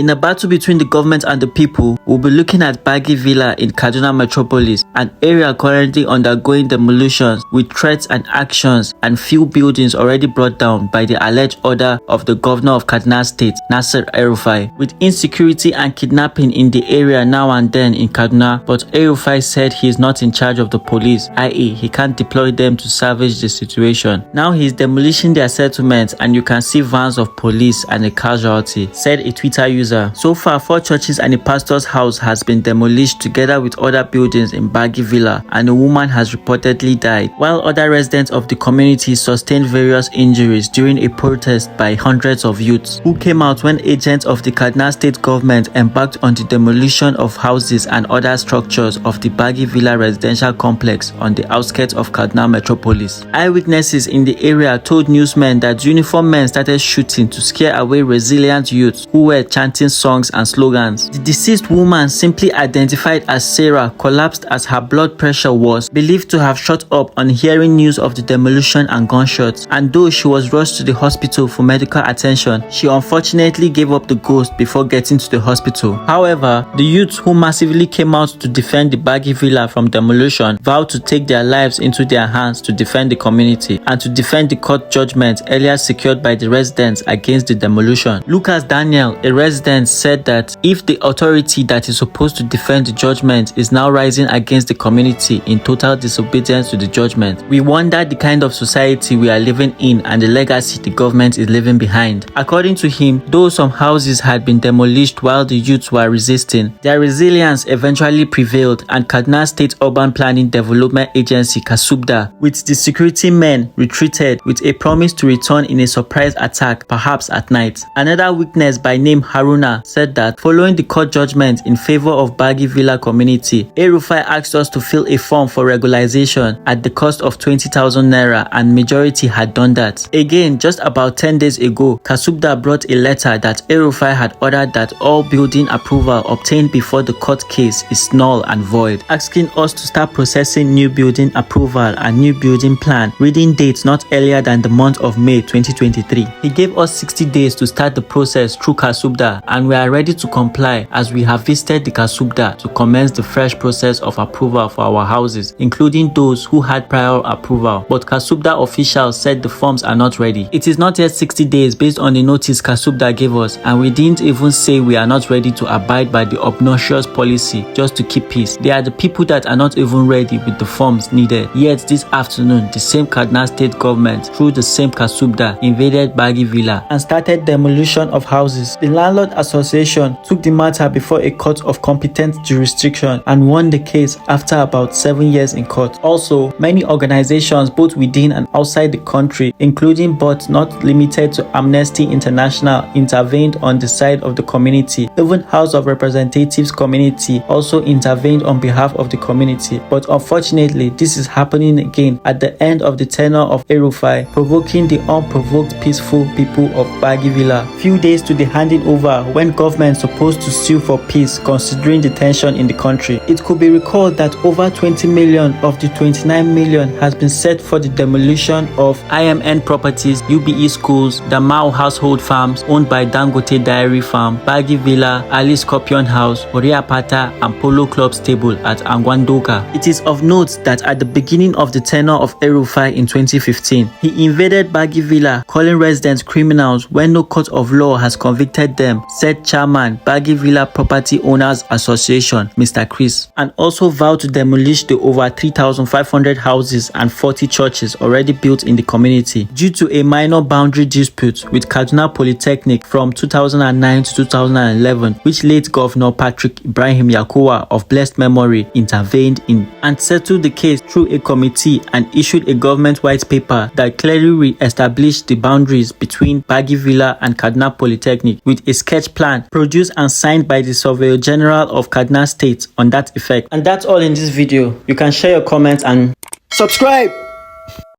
In a battle between the government and the people, we'll be looking at Gbagyi Villa in Kaduna metropolis, an area currently undergoing demolitions with threats and actions and few buildings already brought down by the alleged order of the Governor of Kaduna State, Nasiru El-Rufai. With insecurity and kidnapping in the area now and then in Kaduna, but El-Rufai said he is not in charge of the police, i.e. he can't deploy them to salvage the situation. Now he is demolishing their settlements and you can see vans of police and a casualty, said a Twitter user. So far, 4 churches and a pastor's house has been demolished together with other buildings in Gbagyi Villa, and a woman has reportedly died, while other residents of the community sustained various injuries during a protest by hundreds of youths who came out when agents of the Kaduna state government embarked on the demolition of houses and other structures of the Gbagyi Villa residential complex on the outskirts of Kaduna metropolis. Eyewitnesses in the area told newsmen that uniformed men started shooting to scare away resilient youths who were chanting songs and slogans. The deceased woman, simply identified as Sarah, collapsed as her blood pressure was believed to have shot up on hearing news of the demolition and gunshots, and though she was rushed to the hospital for medical attention, she unfortunately gave up the ghost before getting to the hospital. However, the youths who massively came out to defend the Gbagyi Villa from demolition vowed to take their lives into their hands to defend the community and to defend the court judgment earlier secured by the residents against the demolition. Lucas Daniel, a resident, said that if the authority that is supposed to defend the judgment is now rising against the community in total disobedience to the judgment, we wonder the kind of society we are living in and the legacy the government is leaving behind. According to him, though some houses had been demolished while the youths were resisting, their resilience eventually prevailed, and Kaduna State Urban Planning Development Agency KASUPDA, with the security men, retreated with a promise to return in a surprise attack, perhaps at night. Another witness by name Haruna said that following the court judgment in favor of Gbagyi Villa community, El-Rufai asked us to fill a form for regularization at the cost of 20,000 naira, and majority had done that. Again, just about 10 days ago, KASUPDA brought a letter that El-Rufai had ordered that all building approval obtained before the court case is null and void, asking us to start processing new building approval and new building plan, reading dates not earlier than the month of May 2023. He gave us 60 days to start the process through KASUPDA, and we are ready to comply as we have visited the KASUPDA to commence the fresh process of approval for our houses, including those who had prior approval. But KASUPDA officials said the forms are not ready. It is not yet 60 days based on the notice KASUPDA gave us, and we didn't even say we are not ready to abide by the obnoxious policy just to keep peace. They are the people that are not even ready with the forms needed. Yet this afternoon, the same Kaduna state government, through the same KASUPDA, invaded Gbagyi Villa and started demolition of houses. The landlord association took the matter before a court of competent jurisdiction and won the case after about 7 years in court. Also, many organizations both within and outside the country, including but not limited to Amnesty International, intervened on the side of the community. Even House of Representatives community also intervened on behalf of the community. But unfortunately, this is happening again at the end of the tenure of El-Rufai, provoking the unprovoked peaceful people of Gbagyi Villa. Few days to the handing over when government supposed to sue for peace considering the tension in the country. It could be recalled that over 20 million of the 29 million has been set for the demolition of IMN properties, UBE schools, the Mao household farms owned by Dangote Dairy Farm, Gbagyi Villa, Ali Scorpion House, Oriapata and Polo Club stable at Angwandoka. It is of note that at the beginning of the tenure of El-Rufai in 2015, he invaded Gbagyi Villa, calling residents criminals when no court of law has convicted them, said Chairman, Gbagyi Villa Property Owners Association, Mr. Chris, and also vowed to demolish the over 3,500 houses and 40 churches already built in the community due to a minor boundary dispute with Kaduna Polytechnic from 2009 to 2011, which late Governor Patrick Ibrahim Yakowa of blessed memory intervened in and settled the case through a committee and issued a government white paper that clearly re-established the boundaries between Gbagyi Villa and Kaduna Polytechnic with a sketch plan produced and signed by the Surveyor General of Kaduna State on that effect. And that's all in this video. You can share your comments and subscribe.